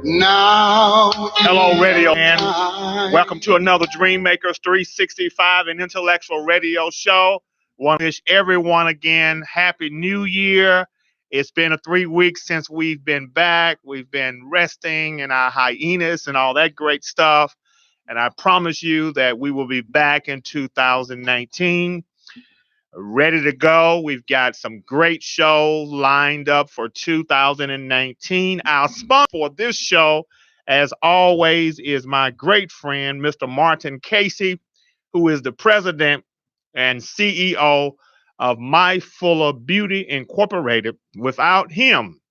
Now, hello, radio man. Welcome to another Dream Makers 365 and Intellectual Radio show. Want to wish everyone again Happy New Year. It's been 3 weeks since we've been back. We've been resting in our hiatus and all that great stuff. And I promise you that we will be back in 2019. Ready to go. We've got some great shows lined up for 2019. Our sponsor for this show, as always, is my great friend, Mr. Martin Casey, who is the president and CEO of My Fuller Beauty Incorporated. Without him,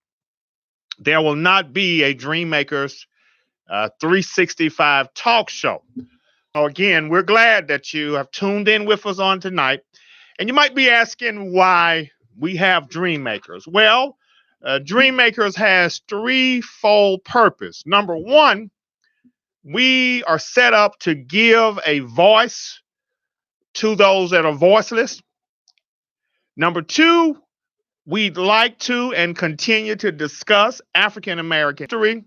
there will not be a Dream Makers 365 talk show. So again, we're glad that you have tuned in with us on tonight. And you might be asking why we have Dream Makers. Well, Dream Makers has threefold purpose. Number one, we are set up to give a voice to those that are voiceless. Number two, we'd like to and continue to discuss African American history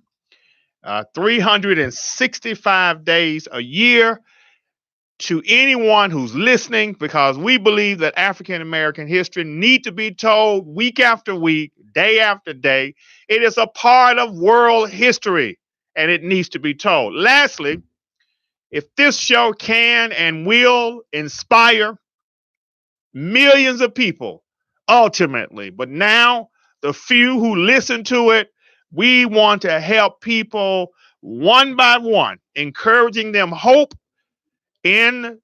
365 days a year to anyone who's listening, because we believe that African American history need to be told week after week, day after day. It is a part of world history and it needs to be told. Lastly, if this show can and will inspire millions of people ultimately, but now the few who listen to it, we want to help people one by one, encouraging them hope in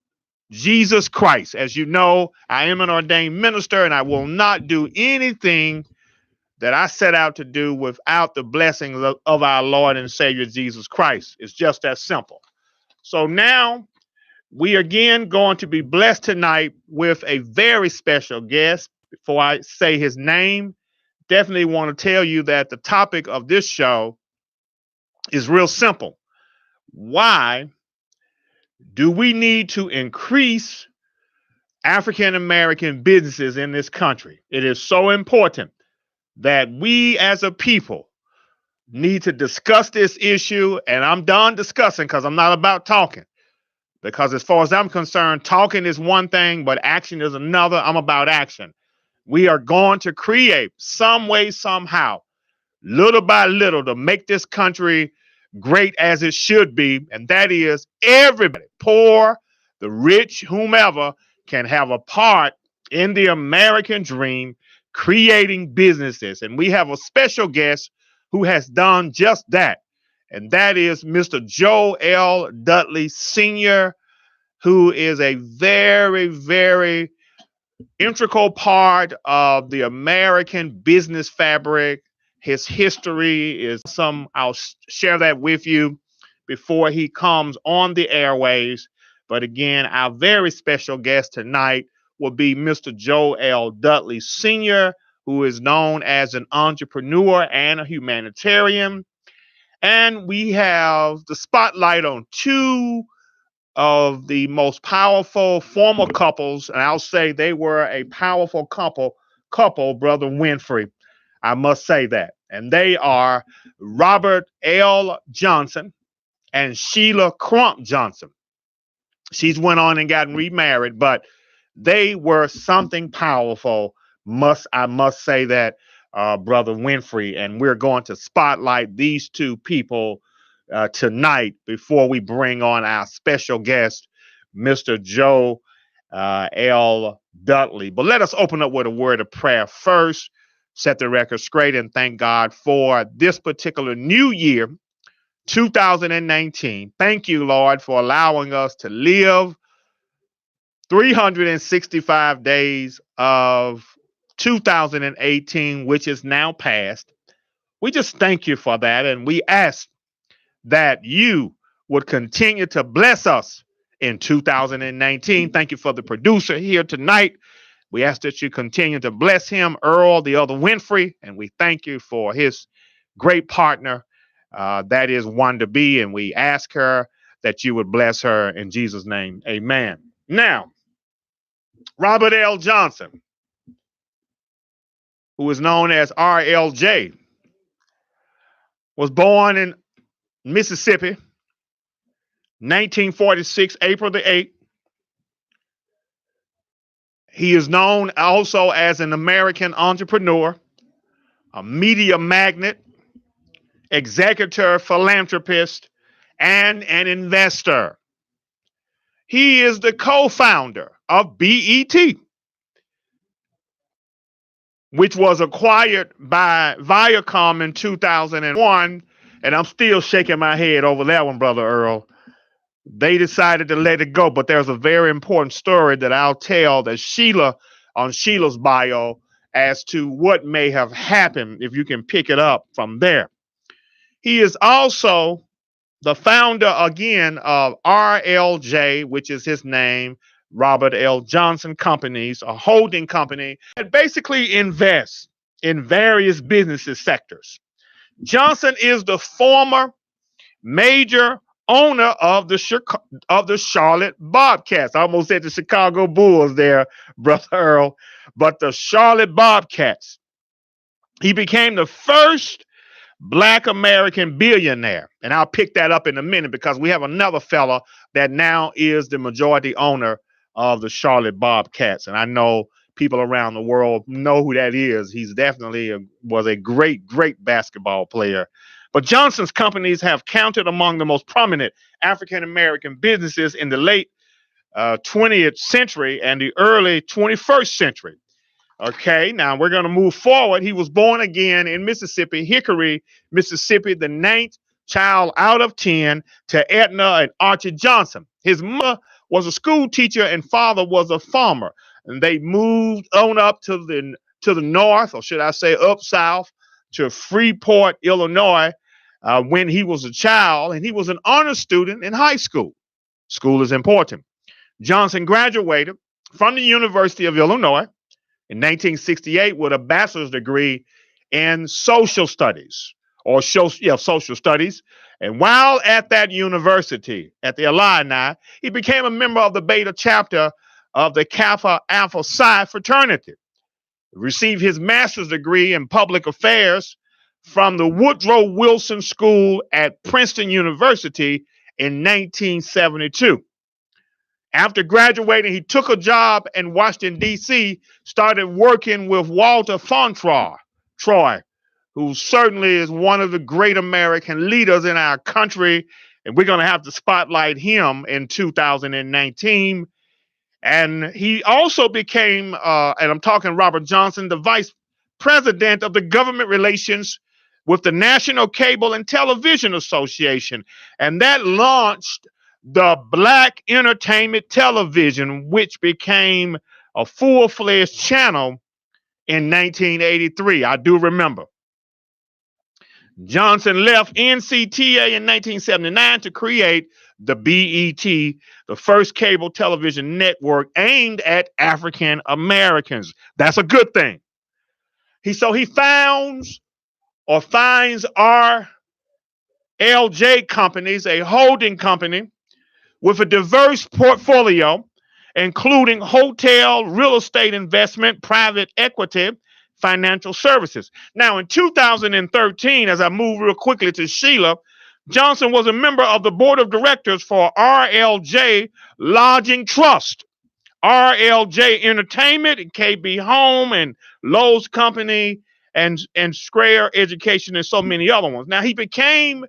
Jesus Christ. As you know, I am an ordained minister and I will not do anything that I set out to do without the blessings of our Lord and Savior Jesus Christ. It's just that simple. So now we are again going to be blessed tonight with a very special guest. Before I say his name, definitely want to tell you that the topic of this show is real simple. Why do we need to increase African American businesses in this country? It is so important that we as a people need to discuss this issue. And I'm done discussing because I'm not about talking. Because as far as I'm concerned, talking is one thing, but action is another. I'm about action. We are going to create some way, somehow, little by little, to make this country great as it should be. And that is everybody, poor, the rich, whomever, can have a part in the American dream, creating businesses. And we have a special guest who has done just that. And that is Mr. Joe L. Dudley Sr., who is a very, very integral part of the American business fabric. His history is some, I'll share that with you before he comes on the airwaves. But again, our very special guest tonight will be Mr. Joe L. Dudley Sr., who is known as an entrepreneur and a humanitarian. And we have the spotlight on two of the most powerful former couples, and I'll say they were a powerful couple, Brother Winfrey. I must say that. And they are Robert L. Johnson and Sheila Crump Johnson. She's went on and gotten remarried, but they were something powerful. I must say that, Brother Winfrey, and we're going to spotlight these two people tonight before we bring on our special guest, Mr. Joe L. Dudley. But let us open up with a word of prayer first, set the record straight, and thank God for this particular new year, 2019. Thank you, Lord, for allowing us to live 365 days of 2018, which is now past. We just thank you for that, and we ask that you would continue to bless us in 2019. Thank you for the producer here tonight. We ask that you continue to bless him, Earl, the other Winfrey, and we thank you for his great partner, that is Wanda B, and we ask her that you would bless her in Jesus' name. Amen. Now, Robert L. Johnson, who is known as RLJ, was born in Mississippi, 1946, April the 8th. He is known also as an American entrepreneur, a media magnate, executor, philanthropist, and an investor. He is the co-founder of BET, which was acquired by Viacom in 2001. And I'm still shaking my head over that one, Brother Earl. They decided to let it go, but there's a very important story that I'll tell that Sheila's bio as to what may have happened if you can pick it up from there. He is also the founder again of RLJ, which is his name, Robert L. Johnson Companies, a holding company that basically invests in various business sectors. Johnson is the former major owner of the Charlotte Bobcats. I almost said the Chicago Bulls there, Brother Earl, but the Charlotte Bobcats. He became the first Black American billionaire. And I'll pick that up in a minute because we have another fella that now is the majority owner of the Charlotte Bobcats. And I know people around the world know who that is. He's definitely was a great, great basketball player. But Johnson's companies have counted among the most prominent African-American businesses in the late 20th century and the early 21st century. Okay, now we're going to move forward. He was born again in Mississippi, Hickory, Mississippi, the 9th child out of 10 to Edna and Archie Johnson. His mother was a school teacher and father was a farmer. And they moved on up to the north, or should I say up south, to Freeport, Illinois, when he was a child. And he was an honor student in high school. School is important. Johnson graduated from the University of Illinois in 1968 with a bachelor's degree in social studies social studies. And while at that university, at the Illini, he became a member of the Beta chapter of the Kappa Alpha Psi fraternity. Received his master's degree in public affairs from the Woodrow Wilson School at Princeton University in 1972. After graduating, he took a job in Washington, D.C., started working with Walter Fauntroy, who certainly is one of the great American leaders in our country. And we're going to have to spotlight him in 2019. And he also became, and I'm talking Robert Johnson, the vice president of the government relations with the National Cable and Television Association. And that launched the Black Entertainment Television, which became a full-fledged channel in 1983. I do remember. Johnson left NCTA in 1979 to create the BET, the first cable television network aimed at African Americans. That's a good thing. He finds RLJ Companies, a holding company with a diverse portfolio, including hotel, real estate investment, private equity, financial services. Now, in 2013, as I move real quickly to Sheila, Johnson was a member of the board of directors for RLJ Lodging Trust, RLJ Entertainment, and KB Home, and Lowe's Company, and Square Education, and so many other ones. Now, he became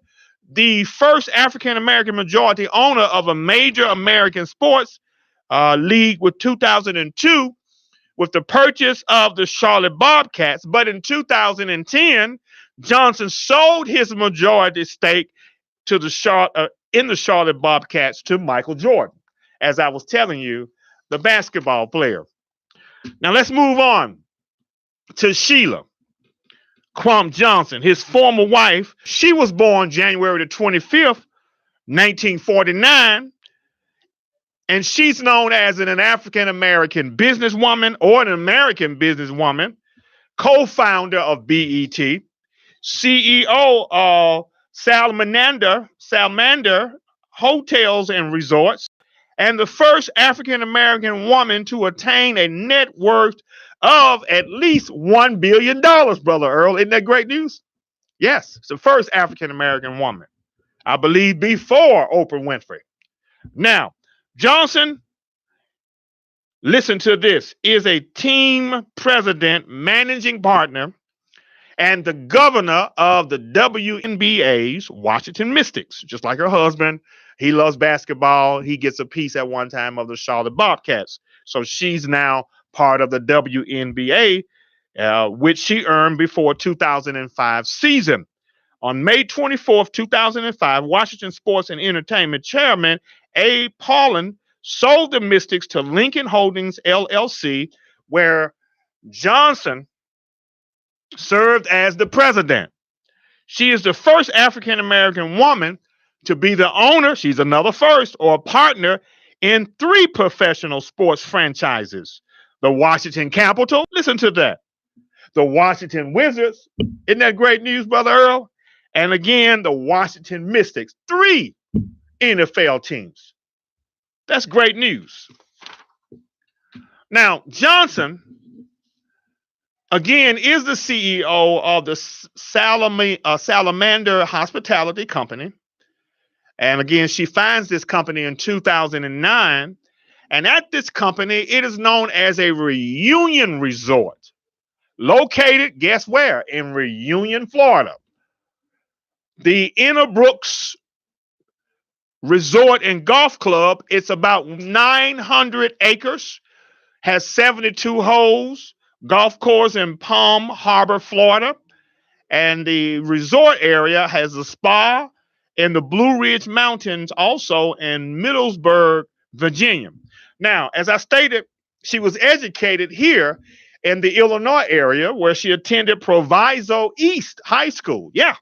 the first African-American majority owner of a major American sports league with 2002 with the purchase of the Charlotte Bobcats. But in 2010, Johnson sold his majority stake to in the Charlotte Bobcats to Michael Jordan, as I was telling you, the basketball player. Now let's move on to Sheila Crump Johnson, his former wife. She was born January the 25th, 1949, and she's known as an African-American businesswoman or an American businesswoman, co-founder of BET, CEO of Salamander Hotels and Resorts, and the first African-American woman to attain a net worth of at least $1 billion, Brother Earl. Isn't that great news? Yes, it's the first African-American woman. I believe before Oprah Winfrey. Now, Johnson, listen to this, is a team president, managing partner, and the governor of the WNBA's Washington Mystics. Just like her husband, he loves basketball. He gets a piece at one time of the Charlotte Bobcats. So she's now part of the WNBA, which she earned before 2005 season. On May 24th, 2005, Washington Sports and Entertainment Chairman A. Paulin sold the Mystics to Lincoln Holdings, LLC, where Johnson served as the president. She is the first African-American woman to be the owner, she's another first, or partner in 3 professional sports franchises. The Washington Capitol, listen to that. The Washington Wizards, isn't that great news, Brother Earl? And again, the Washington Mystics, 3 NFL teams. That's great news. Now, Johnson, again, is the CEO of the Salamander Hospitality Company. And again, she finds this company in 2009. And at this company, it is known as a reunion resort. Located, guess where? In Reunion, Florida. The Innerbrooks Resort and Golf Club, it's about 900 acres, has 72 holes, golf course in Palm Harbor, Florida. And the resort area has a spa in the Blue Ridge Mountains, also in Middlesburg, Virginia. Now, as I stated, she was educated here in the Illinois area, where she attended Proviso East High School. Yeah.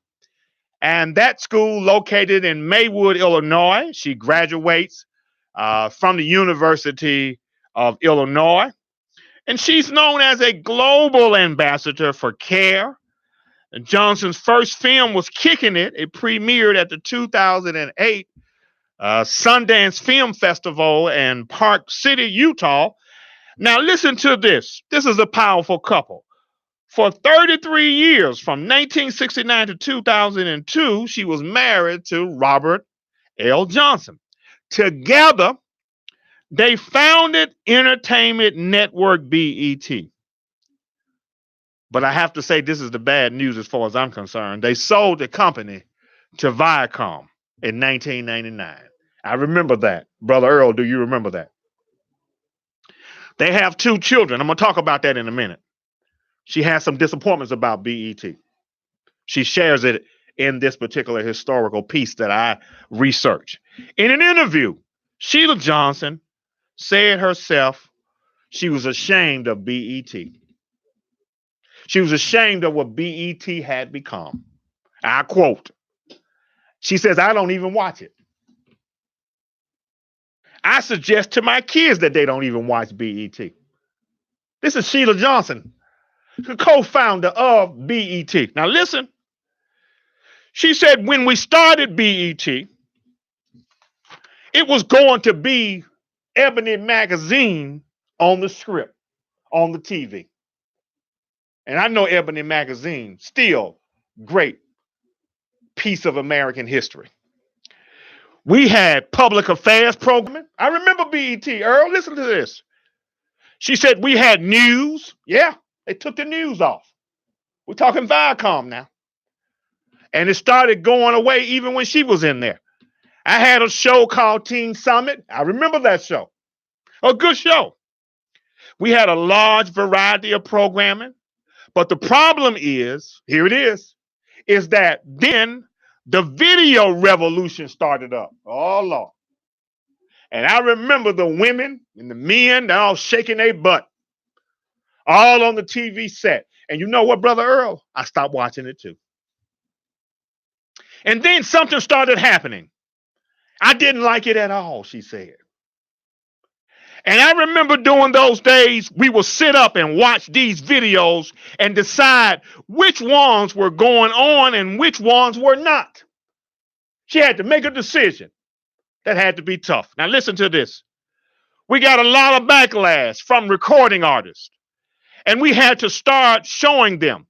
And that school located in Maywood, Illinois. She graduates from the University of Illinois. And she's known as a global ambassador for CARE. And Johnson's first film was Kicking It. It premiered at the 2008 Sundance Film Festival in Park City, Utah. Now listen to this. This is a powerful couple. For 33 years, from 1969 to 2002, she was married to Robert L. Johnson. Together, they founded Entertainment Network BET. But I have to say, this is the bad news as far as I'm concerned. They sold the company to Viacom in 1999. I remember that. Brother Earl, do you remember that? They have 2 children. I'm going to talk about that in a minute. She has some disappointments about BET. She shares it in this particular historical piece that I researched. In an interview, Sheila Johnson said herself she was ashamed of BET. She was ashamed of what BET had become. I quote, she says, I don't even watch it. I suggest to my kids that they don't even watch BET. This is Sheila Johnson, the co-founder of BET. Now listen, she said when we started BET, it was going to be Ebony Magazine on the script, on the TV. And I know Ebony Magazine, still great piece of American history. We had public affairs programming. I remember BET. Earl, listen to this. She said we had news. Yeah, they took the news off. We're talking Viacom now. And it started going away even when she was in there. I had a show called Teen Summit. I remember that show. A good show. We had a large variety of programming. But the problem is, here it is that then the video revolution started up. Oh, Lord. And I remember the women and the men, they're all shaking their butt. All on the TV set. And you know what, Brother Earl? I stopped watching it too. And then something started happening. I didn't like it at all, she said. And I remember during those days, we would sit up and watch these videos and decide which ones were going on and which ones were not. She had to make a decision. That had to be tough. Now listen to this. We got a lot of backlash from recording artists. And we had to start showing them.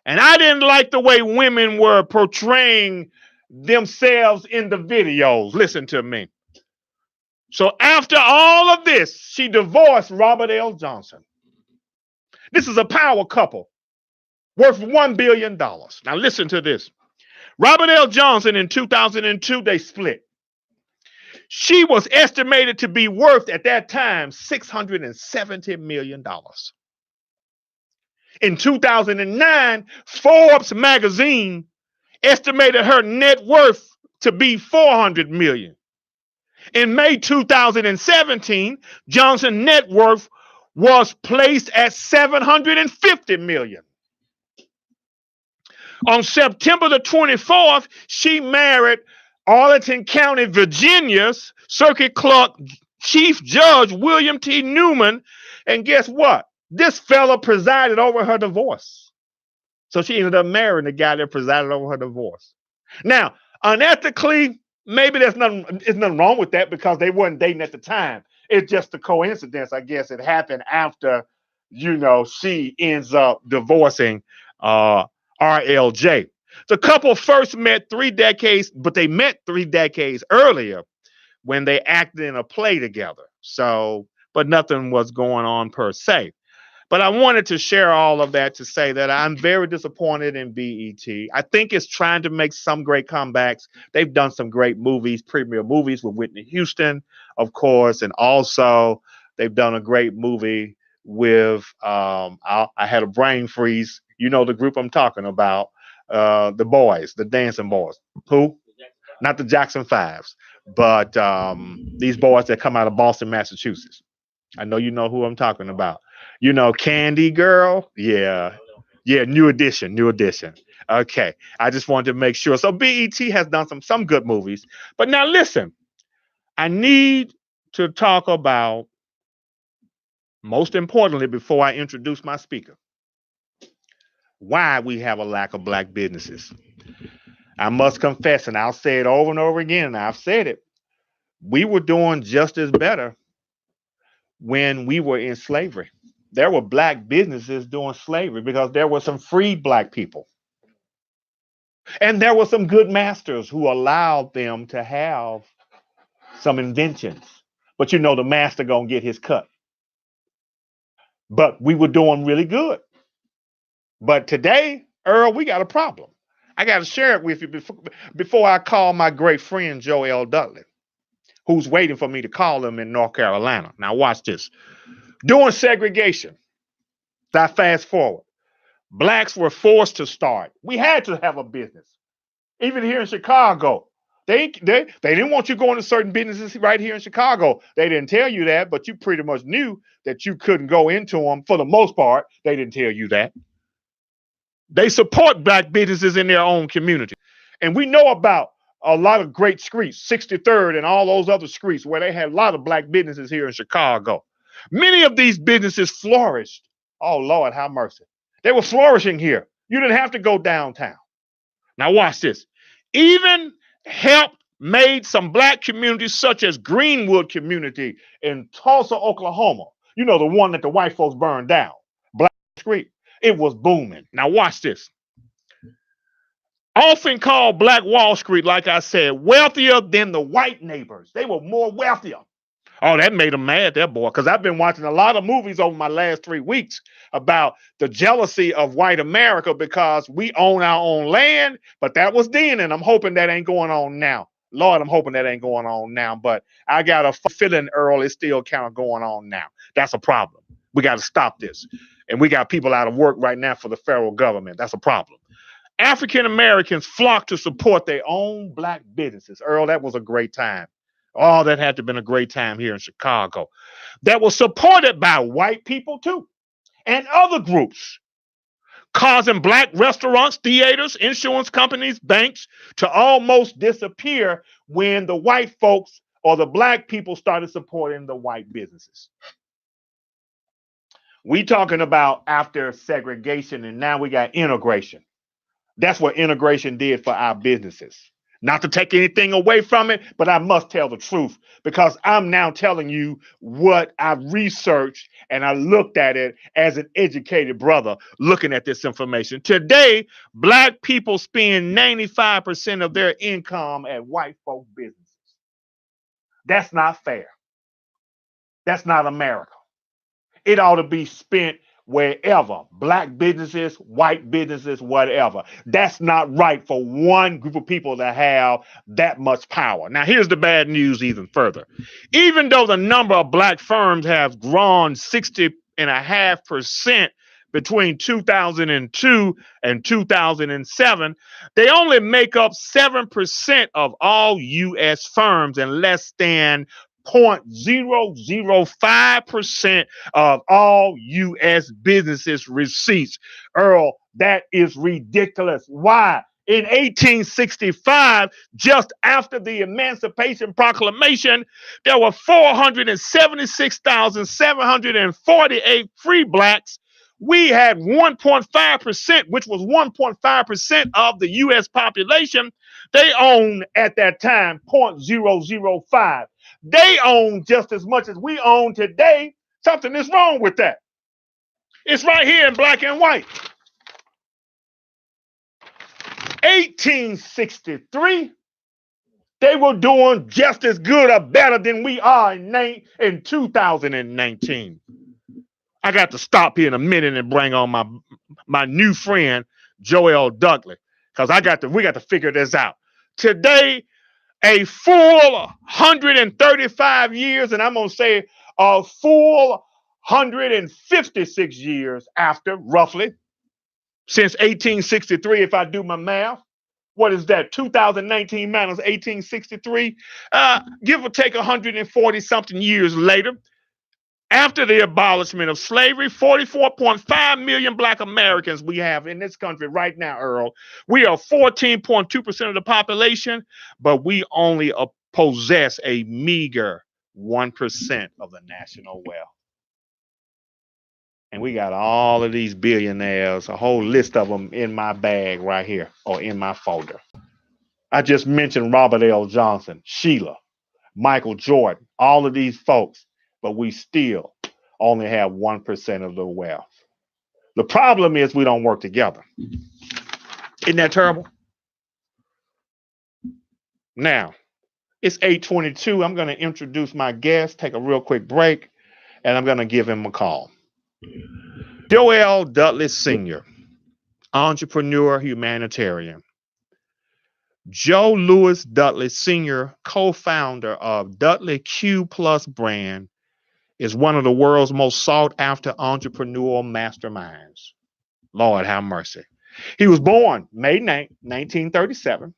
And I didn't like the way women were portraying themselves in the videos. Listen to me. So after all of this, she divorced Robert L. Johnson. This is a power couple worth $1 billion. Now listen to this. Robert L. Johnson in 2002, they split. She was estimated to be worth at that time $670 million. In 2009, Forbes magazine estimated her net worth to be $400 million. In May 2017, Johnson's net worth was placed at $750 million. On September the 24th, she married Arlington County, Virginia's Circuit Clerk Chief Judge William T. Newman. And guess what? This fella presided over her divorce. So she ended up marrying the guy that presided over her divorce. Now, unethically, maybe there's nothing wrong with that because they weren't dating at the time. It's just a coincidence, I guess. It happened after, she ends up divorcing RLJ. The couple first met 3 decades, but they met 3 decades earlier when they acted in a play together. So, but nothing was going on per se. But I wanted to share all of that to say that I'm very disappointed in BET. I think it's trying to make some great comebacks. They've done some great movies, premier movies with Whitney Houston, of course. And also they've done a great movie with, I had a brain freeze. You know the group I'm talking about, the boys, the dancing boys. Who? Not the Jackson Fives, but these boys that come out of Boston, Massachusetts. I know you know who I'm talking about. Candy Girl? Yeah. Yeah, New Edition. Okay. I just wanted to make sure. So BET has done some good movies. But now listen, I need to talk about, most importantly, before I introduce my speaker, why we have a lack of black businesses. I must confess, and I'll say it over and over again, and I've said it, we were doing just as better when we were in slavery. There were black businesses doing slavery because there were some free black people. And there were some good masters who allowed them to have some inventions. But the master gonna get his cut. But we were doing really good. But today, Earl, we got a problem. I got to share it with you before I call my great friend Joe L. Dudley, who's waiting for me to call him in North Carolina. Now watch this. During segregation, I fast forward. Blacks were forced to start. We had to have a business. Even here in Chicago, they didn't want you going to certain businesses right here in Chicago. They didn't tell you that, but you pretty much knew that you couldn't go into them for the most part. They didn't tell you that. They support black businesses in their own community. And we know about a lot of great streets, 63rd and all those other streets where they had a lot of black businesses here in Chicago. Many of these businesses flourished. Oh, Lord, have mercy. They were flourishing here. You didn't have to go downtown. Now watch this. Even helped made some black communities such as Greenwood community in Tulsa, Oklahoma. The one that the white folks burned down. Black Street. It was booming. Now watch this. Often called Black Wall Street, like I said, wealthier than the white neighbors. They were more wealthier. Oh, that made them mad, that boy, because I've been watching a lot of movies over my last 3 weeks about the jealousy of white America because we own our own land, but that was then, and I'm hoping that ain't going on now. Lord, I'm hoping that ain't going on now, but I got a feeling, Earl, it's still kind of going on now. That's a problem. We got to stop this. And we got people out of work right now for the federal government. That's a problem. African Americans flocked to support their own black businesses. Earl, that was a great time. Oh, that had to have been a great time here in Chicago. That was supported by white people too, and other groups, causing black restaurants, theaters, insurance companies, banks to almost disappear when the white folks or the black people started supporting the white businesses. We talking about after segregation, and now we got integration. That's what integration did for our businesses. Not to take anything away from it, but I must tell the truth because I'm now telling you what I researched and I looked at it as an educated brother looking at this information. Today, black people spend 95% of their income at white folk businesses. That's not fair. That's not America. It ought to be spent wherever, black businesses, white businesses, whatever. That's not right for one group of people to have that much power. Now, here's the bad news even further. Even though the number of black firms have grown 60.5% between 2002 and 2007, they only make up 7% of all U.S. firms and less than 0.005% of all U.S. businesses receipts. Earl, that is ridiculous. Why? In 1865, just after the Emancipation Proclamation, there were 476,748 free blacks. We had 1.5%, which was 1.5% of the U.S. population. They owned at that time 0.005. They own just as much as we own today. Something is wrong with that. It's right here in black and white. 1863, they were doing just as good or better than we are in 2019. I got to stop here in a minute and bring on my new friend, Joel Dudley, because we got to figure this out. Today, a full 135 years, and I'm going to say a full 156 years after, roughly, since 1863, if I do my math. What is that? 2019 minus 1863? Give or take 140 something years later. After the abolishment of slavery, 44.5 million black Americans we have in this country right now, Earl. We are 14.2% of the population, but we only possess a meager 1% of the national wealth. And we got all of these billionaires, a whole list of them in my bag right here or in my folder. I just mentioned Robert L. Johnson, Sheila, Michael Jordan, all of these folks. But we still only have 1% of the wealth. The problem is we don't work together. Isn't that terrible? Now, it's 8:22. I'm going to introduce my guest, take a real quick break, and I'm going to give him a call. Joel Dudley Sr., entrepreneur, humanitarian. Joe Louis Dudley Sr., co-founder of Dudley Q Plus brand, is one of the world's most sought-after entrepreneurial masterminds. Lord have mercy. He was born May 9, 1937.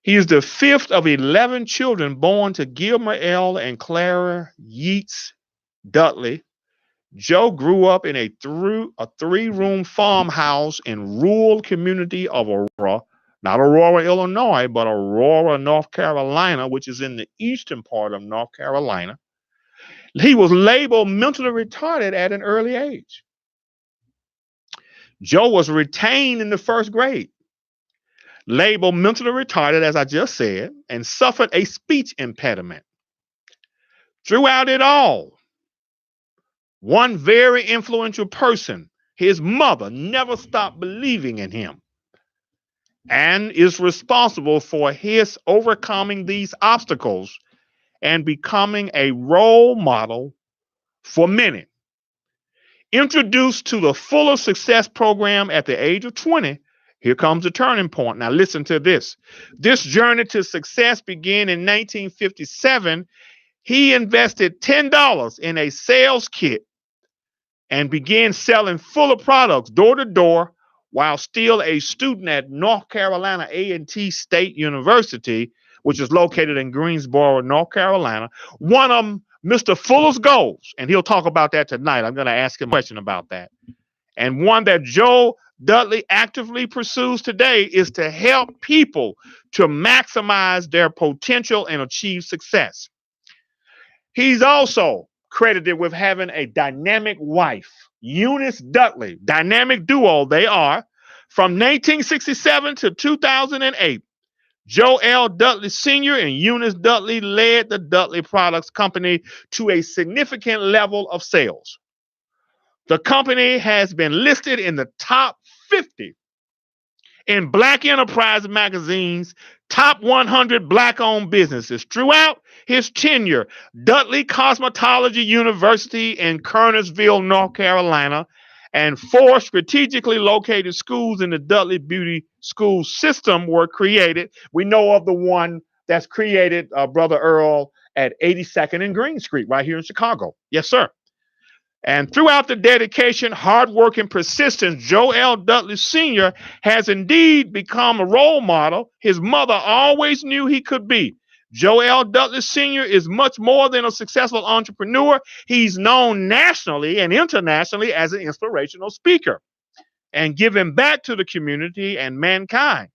He is the fifth of 11 children born to Gilmer L. and Clara Yeats Dudley. Joe grew up in a three-room farmhouse in rural community of Aurora, not Aurora, Illinois, but Aurora, North Carolina, which is in the eastern part of North Carolina. He was labeled mentally retarded at an early age. Joe was retained in the first grade, labeled mentally retarded, as I just said, and suffered a speech impediment. Throughout it all, one very influential person, his mother, never stopped believing in him and is responsible for his overcoming these obstacles and becoming a role model for many. Introduced to the Fuller Success Program at the age of 20, here comes the turning point. Now listen to this. This journey to success began in 1957. He invested $10 in a sales kit and began selling Fuller products door to door while still a student at North Carolina A&T State University, which is located in Greensboro, North Carolina. One of Mr. Fuller's goals, and he'll talk about that tonight. I'm going to ask him a question about that. And one that Joe Dudley actively pursues today is to help people to maximize their potential and achieve success. He's also credited with having a dynamic wife, Eunice Dudley, dynamic duo they are. From 1967 to 2008, Joe L. Dudley Sr. and Eunice Dudley led the Dudley Products Company to a significant level of sales. The company has been listed in the top 50 in Black Enterprise Magazine's top 100 Black-owned businesses. Throughout his tenure, Dudley Cosmetology University in Kernersville, North Carolina, and 4 strategically located schools in the Dudley Beauty School system were created. We know of the one that's created, Brother Earl, at 82nd and Green Street, right here in Chicago. Yes, sir. And throughout the dedication, hard work, and persistence, Joe L. Dudley Sr. has indeed become a role model his mother always knew he could be. Joe L. Dudley Sr. is much more than a successful entrepreneur. He's known nationally and internationally as an inspirational speaker and giving back to the community and mankind.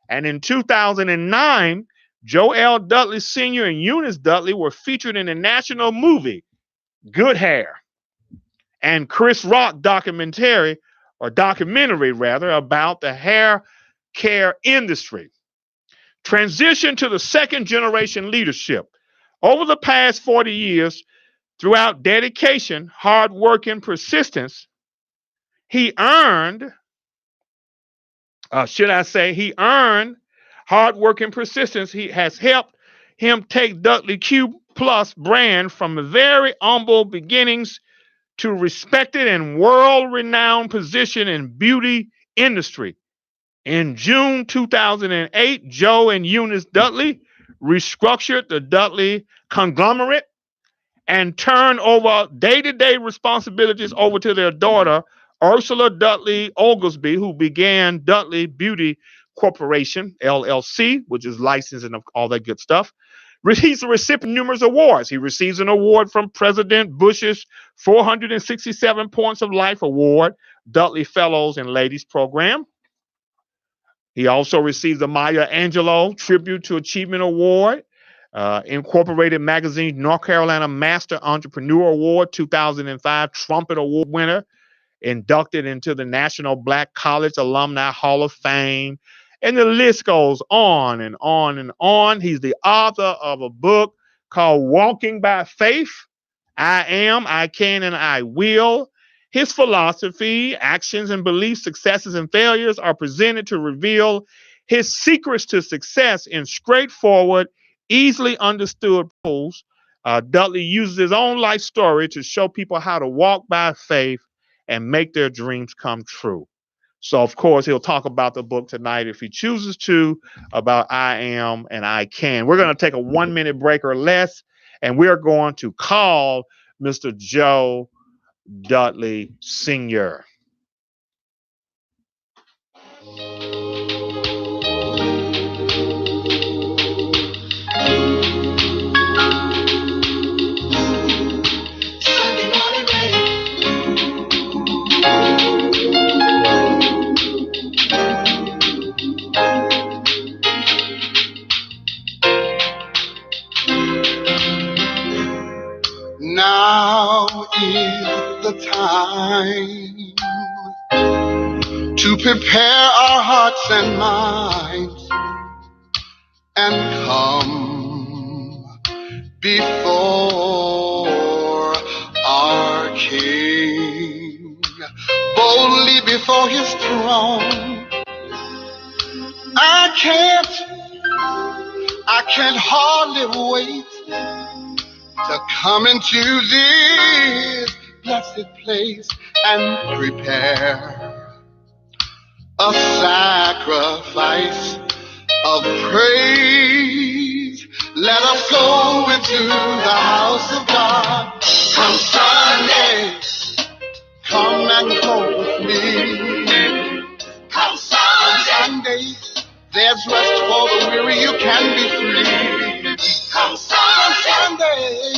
And in 2009, Joe L. Dudley Sr. and Eunice Dudley were featured in the national movie Good Hair and Chris Rock documentary about the hair care industry. Transition to the second generation leadership. Over the past 40 years, throughout dedication, hard work, and persistence, he earned hard work and persistence. He has helped him take Dudley Q Plus brand from the very humble beginnings to respected and world-renowned position in beauty industry. In June 2008, Joe and Eunice Dudley restructured the Dudley conglomerate and turned over day-to-day responsibilities over to their daughter, Ursula Dudley Oglesby, who began Dudley Beauty Corporation, LLC, which is licensing of all that good stuff. He's a recipient of numerous awards. He receives an award from President Bush's 467 Points of Life Award, Dudley Fellows and Ladies Program. He also receives the Maya Angelou Tribute to Achievement Award, Incorporated Magazine North Carolina Master Entrepreneur Award 2005 Trumpet Award winner, inducted into the National Black College Alumni Hall of Fame. And the list goes on and on and on. He's the author of a book called Walking by Faith. I am, I can, and I will. His philosophy, actions and beliefs, successes and failures are presented to reveal his secrets to success in straightforward, easily understood prose. Dudley uses his own life story to show people how to walk by faith and make their dreams come true. So, of course, he'll talk about the book tonight if he chooses to, about I am and I can. We're going to take a 1-minute break or less, and we're going to call Mr. Joe Dudley Sr. Now is the time to prepare our hearts and minds and come before our King, boldly before his throne. I can't hardly wait to come into this blessed place and prepare a sacrifice of praise. Let us go into the house of God. Come Sunday, come and go with me. Come Sunday, there's rest for the weary, you can be free. Come Sunday,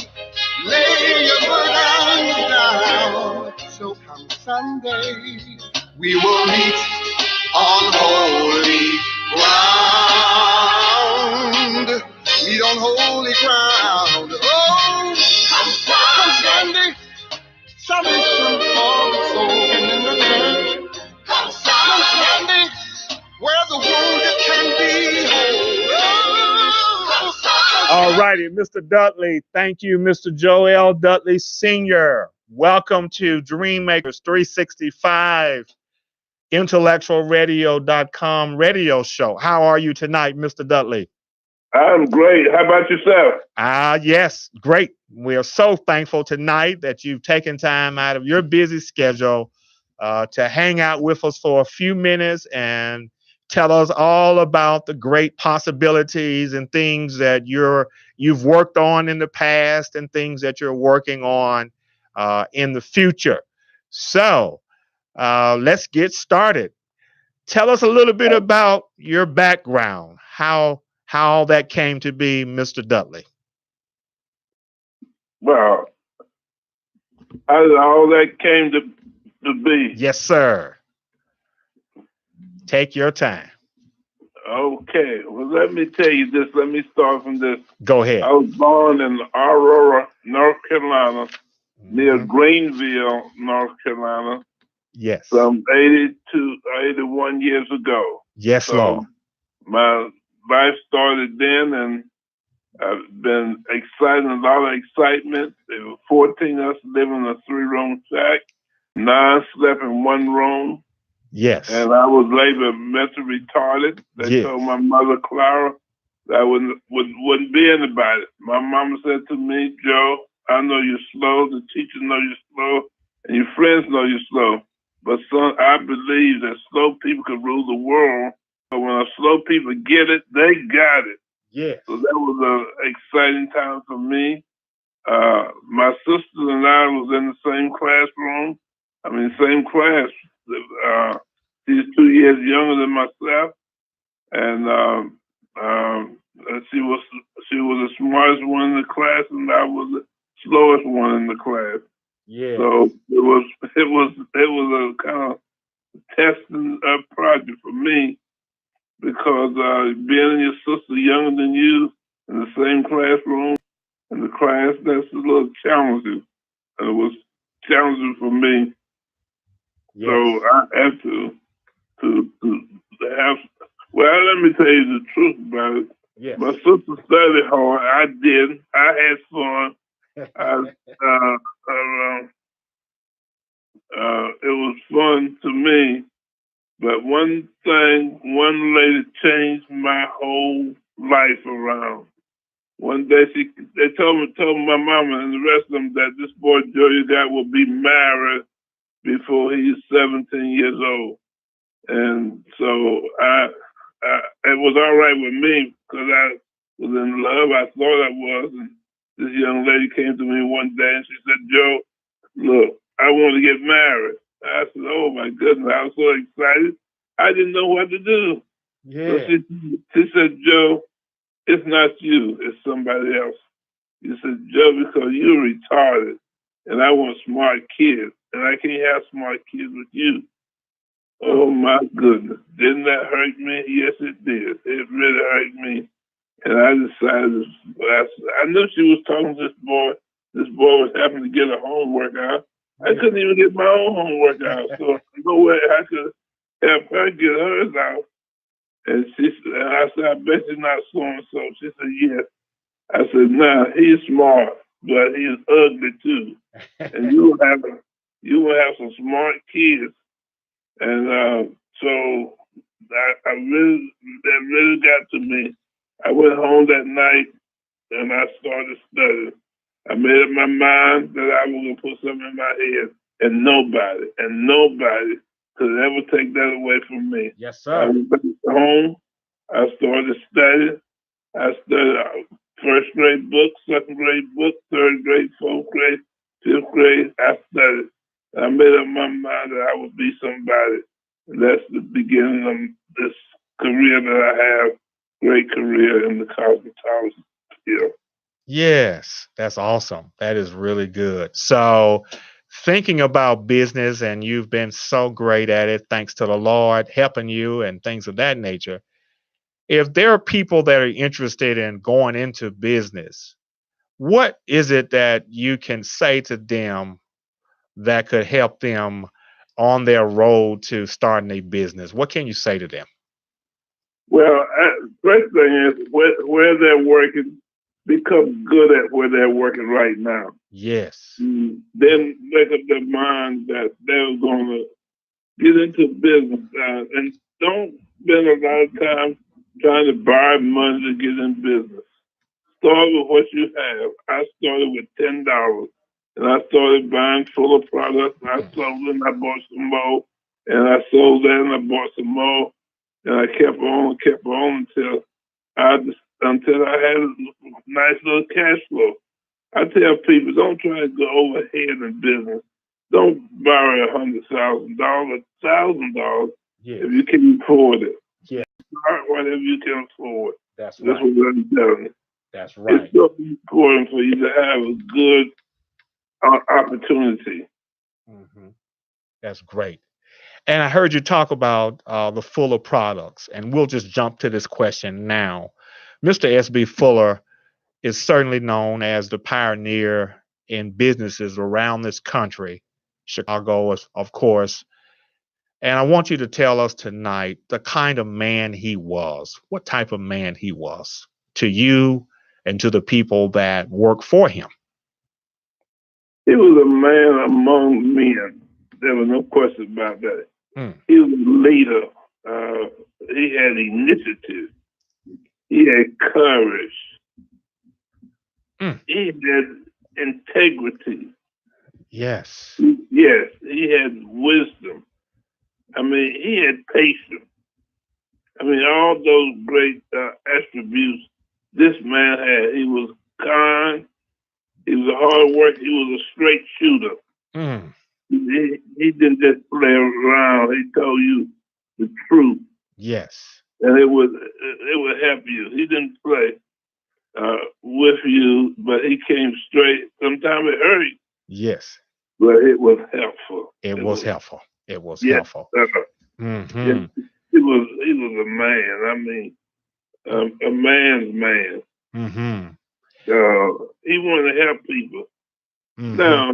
lay your burdens down. So come Sunday, we will meet on holy ground. Meet on holy ground. Oh, come Sunday, salvation for the soul in the church. Come Sunday, where the wounded can be whole. All righty, Mr. Dudley. Thank you, Mr. Joel Dudley Sr. Welcome to Dreammakers 365 IntellectualRadio.com radio show. How are you tonight, Mr. Dudley? I'm great. How about yourself? Yes, great. We are so thankful tonight that you've taken time out of your busy schedule to hang out with us for a few minutes and tell us all about the great possibilities and things that you've worked on in the past and things that you're working on in the future. So let's get started. Tell us a little bit about your background, how that came to be, Mr. Dudley. Well, how did all that came to be? Yes, sir. Take your time. Okay. Well, let me tell you this. Let me start from this. Go ahead. I was born in Aurora, North Carolina, near Greenville, North Carolina. Yes. Some 81 years ago. Yes, Lord. My life started then, and I've been excited, a lot of excitement. There were 14 of us living in a 3-room shack. 9 slept in 1 room. Yes. And I was labeled mentally retarded. They told my mother, Clara, that I wouldn't be anybody. My mama said to me, Joe, I know you're slow, the teachers know you're slow, and your friends know you're slow. But son, I believe that slow people can rule the world. But when slow people get it, they got it. Yes. So that was an exciting time for me. My sisters and I was in the same classroom. Same class. She's 2 years younger than myself, and she was the smartest one in the class, and I was the slowest one in the class. Yeah. So it was a kind of testing project for me, because being your sister younger than you in the same classroom, in the class, that's a little challenging. And it was challenging for me. Yes. So I had to have. Well, let me tell you the truth about it. Yes. My sister studied hard. I didn't. I had fun. It was fun to me. But one lady changed my whole life around. One day they told my mama and the rest of them that this boy Joe you got will be married before he's 17 years old. And so it was all right with me, because I was in love. I thought I was. And this young lady came to me one day and she said, Joe, look, I want to get married. I said, oh my goodness, I was so excited. I didn't know what to do. Yeah. So she said, Joe, it's not you, it's somebody else. She said, Joe, because you're retarded and I want smart kids, and I can't have smart kids with you. Oh my goodness. Didn't that hurt me? Yes, it did. It really hurt me. And I decided, I knew she was talking to this boy. This boy was having to get her homework out. I couldn't even get my own homework out. So no way I could help her get hers out. And I said, I bet you're not so-and-so. She said, yes. I said, nah, he's smart, but he's ugly too. And you will have some smart kids. And so that really got to me. I went home that night and I started studying. I made up my mind that I was going to put something in my head, and nobody could ever take that away from me. Yes, sir. I went back home. I started studying. I studied first grade book, second grade book, third grade, fourth grade, fifth grade. I studied. I made up my mind that I would be somebody. And that's the beginning of this career that I have. Great career in the cosmetology field. Yes, that's awesome. That is really good. So, thinking about business, and you've been so great at it, thanks to the Lord helping you and things of that nature. If there are people that are interested in going into business, what is it that you can say to them that could help them on their road to starting a business? What can you say to them? Well, first thing is where they're working, become good at where they're working right now. Yes. Then make up their mind that they're going to get into business and don't spend a lot of time trying to borrow money to get in business. Start with what you have. I started with $10 and I started buying full of products. I sold and I bought some more, and I sold that and I bought some more, and I kept on until I had a nice little cash flow. I tell people, don't try to go overhead in business. Don't borrow $100,000, $1,000 if you can afford it. Yeah. Start whatever you can afford. That's That's right. what I'm telling you. That's right. It's so important for you to have a good opportunity. That's great. And I heard you talk about the Fuller products, and we'll just jump to this question now. Mr. S.B. Fuller is certainly known as the pioneer in businesses around this country, Chicago, of course. And I want you to tell us tonight the kind of man he was, what type of man he was to you and to the people that work for him. He was a man among men. There was no question about that. He was a leader. He had initiative. He had courage. He had integrity. Yes. Yes, he had wisdom. I mean, he had patience. I mean, all those great attributes this man had. He was kind. He was a hard worker. He was a straight shooter. He didn't just play around. He told you the truth. Yes. And it would help you. He didn't play with you, but he came straight. Sometimes it hurt you. Yes. But it was helpful. It was helpful. Yes, helpful. Yes, he was a man. I mean, a man's man. He wanted to help people. Now,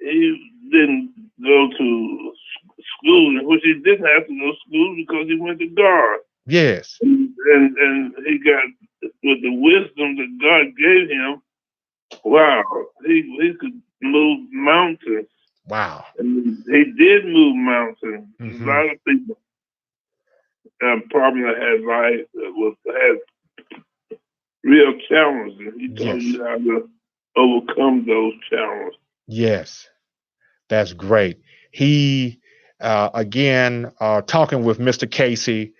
he didn't go to school, which he didn't have to go to school because he went to God. Yes. And he got, with the wisdom that God gave him, wow, he could move mountains. Wow. And he did move mountains. A lot of people probably had real challenges. He told you how to overcome those challenges. Yes, that's great. He, again, talking with Mr. Casey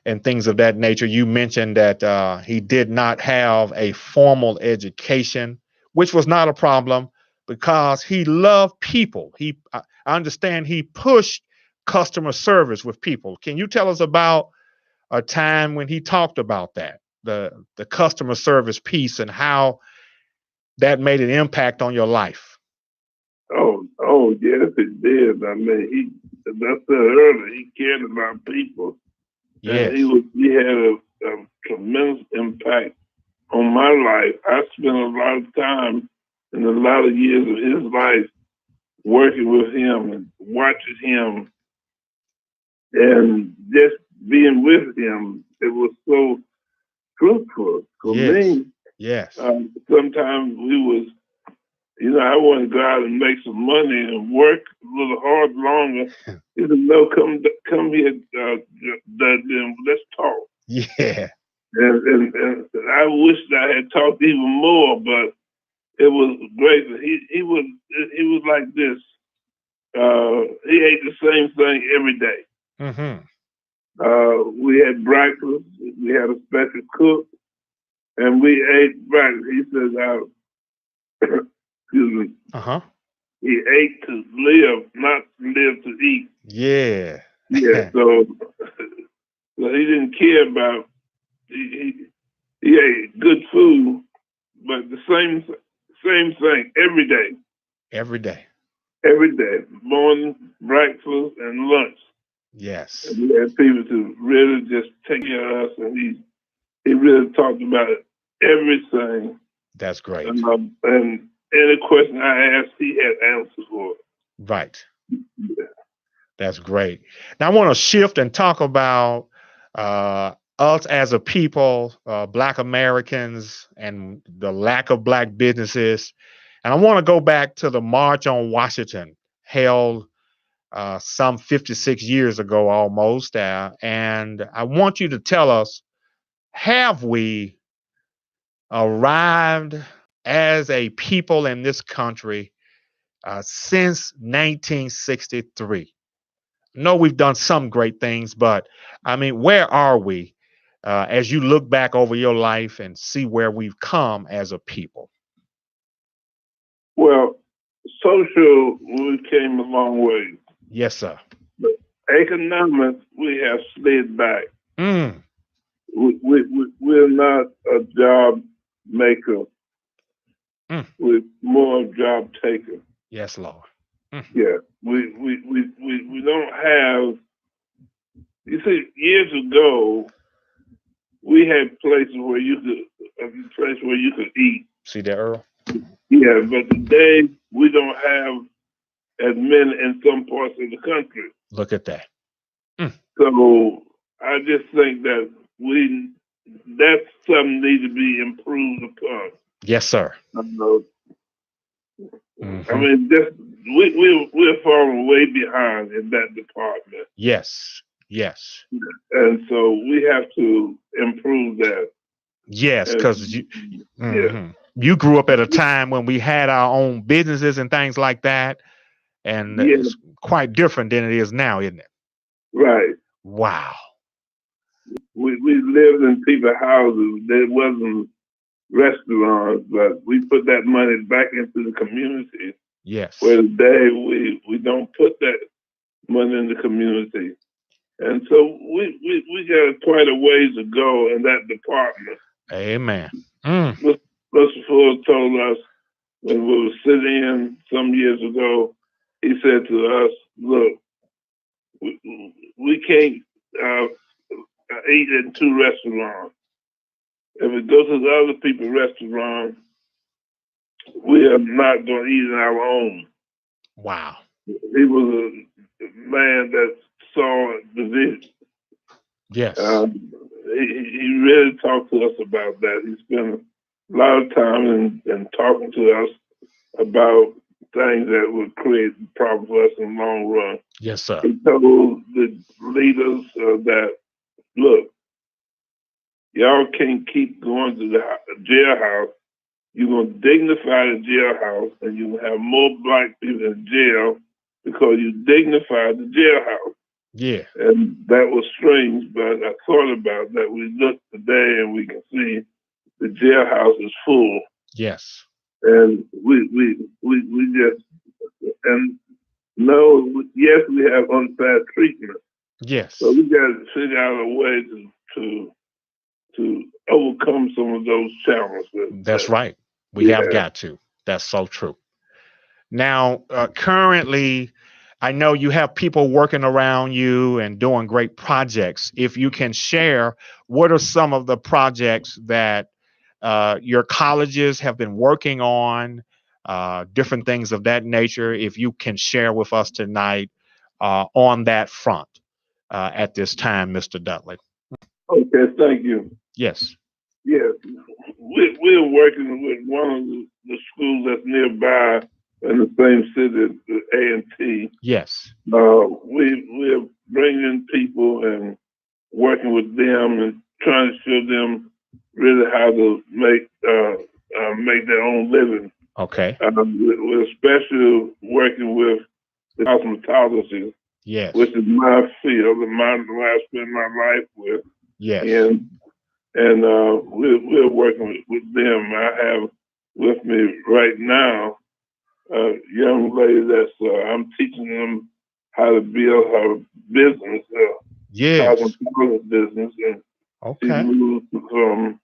and things of that nature, you mentioned that he did not have a formal education, which was not a problem because he loved people. I understand he pushed customer service with people. Can you tell us about a time when he talked about that, the customer service piece, and how that made an impact on your life? Oh, yes, it did. I mean, as I said earlier, he cared about people. Yes. And he had a tremendous impact on my life. I spent a lot of time in a lot of years of his life working with him and watching him and just being with him. It was so fruitful for me. Yes. Sometimes I want to go out and make some money and work a little hard longer. He said, no, come here, let's talk. Yeah. And I wish I had talked even more, but it was great. He was like this. He ate the same thing every day. We had breakfast. We had a special cook, and we ate breakfast. He says, excuse me. He ate to live, not live to eat. Yeah. Yeah. So he didn't care about. He ate good food, but the same thing every day. Every day. Every day, morning, breakfast, and lunch. Yes. And we had people to really just take care of us, and he really talked about everything. That's great. And any question I asked, he had answers for it. Right. Yeah. That's great. Now I want to shift and talk about us as a people, Black Americans, and the lack of Black businesses. And I want to go back to the March on Washington held some 56 years ago almost. And I want you to tell us, have we arrived as a people in this country since 1963? No, we've done some great things, but I mean, where are we as you look back over your life and see where we've come as a people? Well, social, we came a long way. Yes, sir. But economics, we have slid back. Mm. We're not a job maker. We're more a job taker. Yes, Lord. Yeah, we don't have. You see, years ago, we had places where you could eat. See that, Earl? Yeah, but today we don't have as many in some parts of the country. Look at that. So I just think that that's something needs to be improved upon. Yes, sir. I mean, we're falling way behind in that department. Yes. And so we have to improve that. Yes, because you grew up at a time when we had our own businesses and things like that. And it's quite different than it is now, isn't it? Right. Wow. We lived in people's houses. There wasn't restaurants, but we put that money back into the community. Yes. Where today we don't put that money in the community. And so we got quite a ways to go in that department. Amen. Mr. Ford told us when we were sitting in some years ago, he said to us, look, we can't eat in two restaurants. If we go to the other people's restaurant, we are not going to eat in our own. Wow. He was a man that saw the vision. Yes. He really talked to us about that. He spent a lot of time in talking to us about things that would create problems for us in the long run. Yes, sir. He told the leaders that, look, y'all can't keep going to the jailhouse. You're going to dignify the jailhouse, and you're going to have more Black people in jail because you dignified the jailhouse. Yeah. And that was strange, but I thought about that. We look today and we can see the jailhouse is full. Yes. And we just, and no, yes, we have unfair treatment. Yes. So we got to figure out a way to overcome some of those challenges. That's right. We have got to. That's so true. Now, currently, I know you have people working around you and doing great projects. If you can share, what are some of the projects that your colleges have been working on, different things of that nature, if you can share with us tonight on that front at this time, Mr. Dudley. Okay, thank you. Yes. Yes, we're working with one of the schools that's nearby in the same city, the A&T. Yes. We're bringing people and working with them and trying to show them really how to make their own living. Okay. We're especially working with the cosmetology, yes, which is my field and where I spend my life with. Yes. And we're working with them. I have with me right now a young lady that's I'm teaching them how to build her business, cosmetology business, and she moved from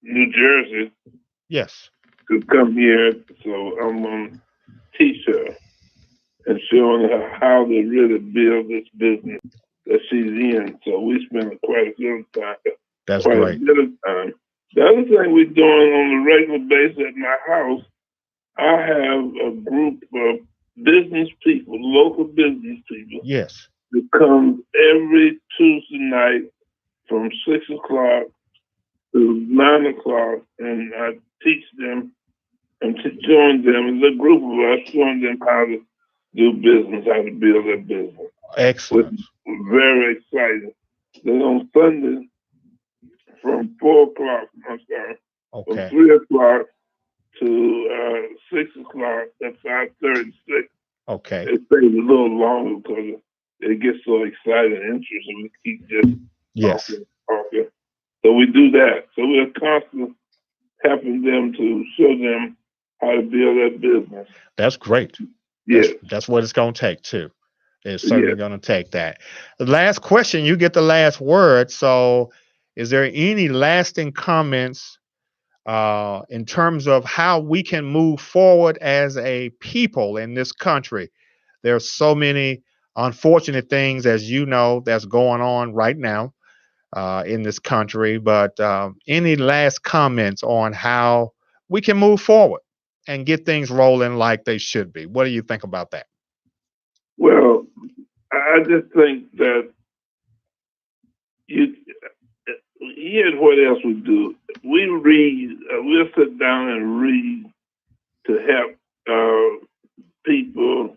New Jersey. Yes. To come here, so I'm going to teach her and showing her how to really build this business that she's in. So we spend quite a bit of time. That's great. The other thing we're doing on a regular basis at my house, I have a group of business people, local business people. Yes. It comes every Tuesday night from 6 o'clock to 9 o'clock, and I teach them and to join them. As a group of us, showing them how to do business, how to build their business. Excellent. Very exciting. Then on Sunday, from 4 o'clock, I'm sorry, Okay. from 3 o'clock to 6 o'clock, that's 5:36. Okay. It stays a little longer because it gets so exciting and interesting. We keep just Yes. talking. So we do that. So we're constantly helping them to show them how to build their business. That's great. Yes. That's what it's going to take too. It's certainly going to take that. The last question, you get the last word. So is there any lasting comments in terms of how we can move forward as a people in this country? There are so many unfortunate things, as you know, that's going on right now in this country. But any last comments on how we can move forward and get things rolling like they should be? What do you think about that? Well, I just think that here's what else we do. We read, we'll sit down and read to help people.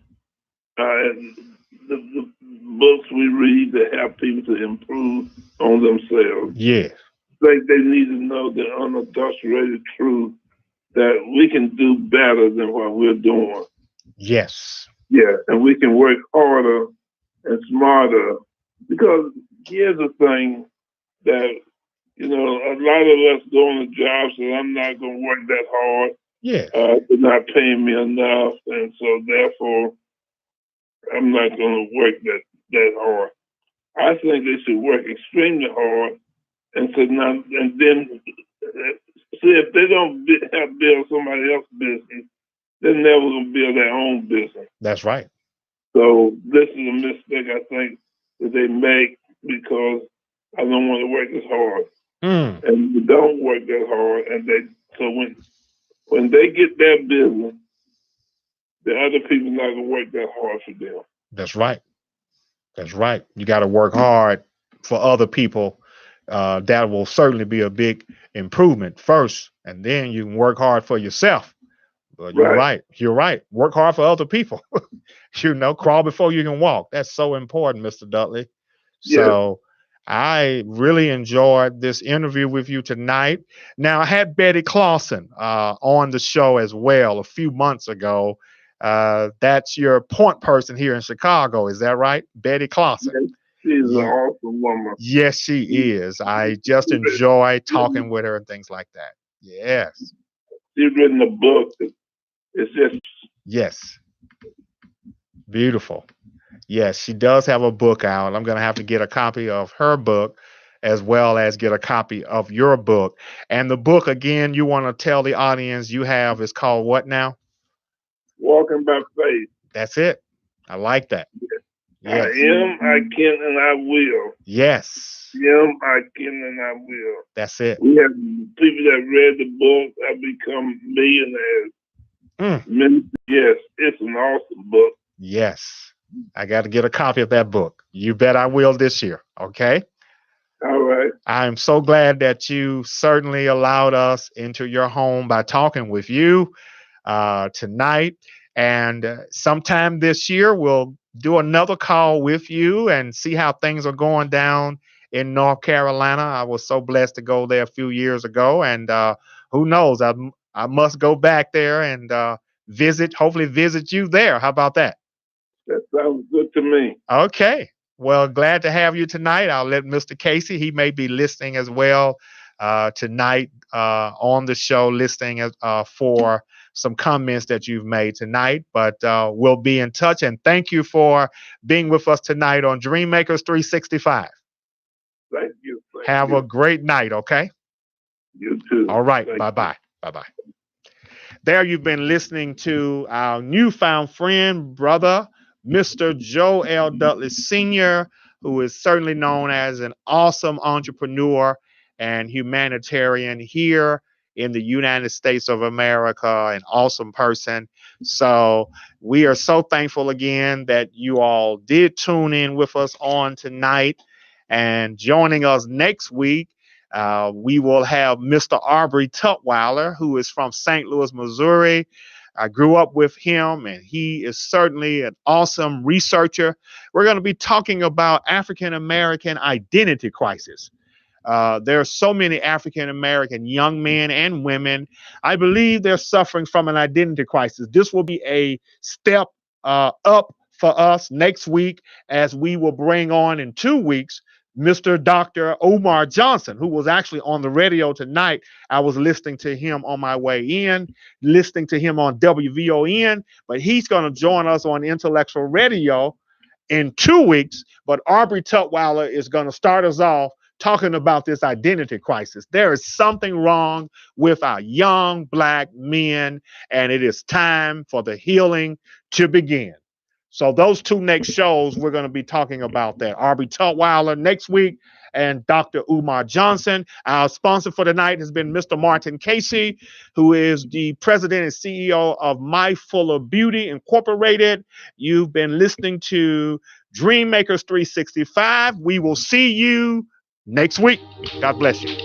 The books we read to help people to improve on themselves. Yes. Like they need to know the unadulterated truth that we can do better than what we're doing. Yes. Yeah, and we can work harder and smarter. Because here's the thing that, a lot of us go on a job, so I'm not going to work that hard. Yeah. They're not paying me enough, and so therefore, I'm not going to work that hard. I think they should work extremely hard, and then see if they don't help build somebody else's business, they're never going to build their own business. That's right. So this is a mistake I think that they make because I don't want to work as hard, and you don't work that hard, and so when they get their business, the other people not going to work that hard for them. That's right. That's right. You got to work hard for other people. That will certainly be a big improvement first, and then you can work hard for yourself. But you're right. You're right. Work hard for other people. Crawl before you can walk. That's so important, Mr. Dudley. So I really enjoyed this interview with you tonight. Now, I had Betty Clausen on the show as well a few months ago. That's your point person here in Chicago. Is that right? Betty Clausen. Yes, she's an awesome woman. Yes, she is. I just enjoy talking with her and things like that. Yes. She's written a book. It's just. Yes. Beautiful. Yes, she does have a book out. I'm going to have to get a copy of her book as well as get a copy of your book. And the book, again, you want to tell the audience you have is called what now? Walking by Faith. That's it. I like that. Yes. I am, I can, and I will. Yes. I am, I can, and I will. That's it. We have people that read the book have become millionaires. Yes, it's an awesome book. Yes. I got to get a copy of that book. You bet I will this year. Okay. All right. I'm so glad that you certainly allowed us into your home by talking with you tonight. And sometime this year, we'll do another call with you and see how things are going down in North Carolina. I was so blessed to go there a few years ago. And who knows, I must go back there and hopefully visit you there. How about that? That sounds good to me. Okay. Well, glad to have you tonight. I'll let Mr. Casey, he may be listening as well tonight on the show, listening for some comments that you've made tonight. But we'll be in touch. And thank you for being with us tonight on Dreammakers 365. Thank you. Have a great night, okay? You too. All right. Bye-bye. Bye-bye. There you've been listening to our newfound friend, brother, Mr. Joe L. Dudley Sr., who is certainly known as an awesome entrepreneur and humanitarian here in the United States of America, an awesome person. So we are so thankful again that you all did tune in with us on tonight and joining us next week. We will have Mr. Aubrey Tutwiler, who is from St. Louis, Missouri. I grew up with him, and he is certainly an awesome researcher. We're going to be talking about African American identity crisis. There are so many African American young men and women. I believe they're suffering from an identity crisis. This will be a step up for us next week, as we will bring on in 2 weeks Mr. Dr. Umar Johnson, who was actually on the radio tonight. I was listening to him on my way in, listening to him on WVON, but he's going to join us on Intellectual Radio in 2 weeks. But Aubrey Tutwiler is going to start us off talking about this identity crisis. There is something wrong with our young Black men, and it is time for the healing to begin. So those 2 next shows, we're going to be talking about that. Aubrey Tutwiler next week and Dr. Umar Johnson. Our sponsor for tonight has been Mr. Martin Casey, who is the president and CEO of My Fuller Beauty Incorporated. You've been listening to Dreammakers 365. We will see you next week. God bless you.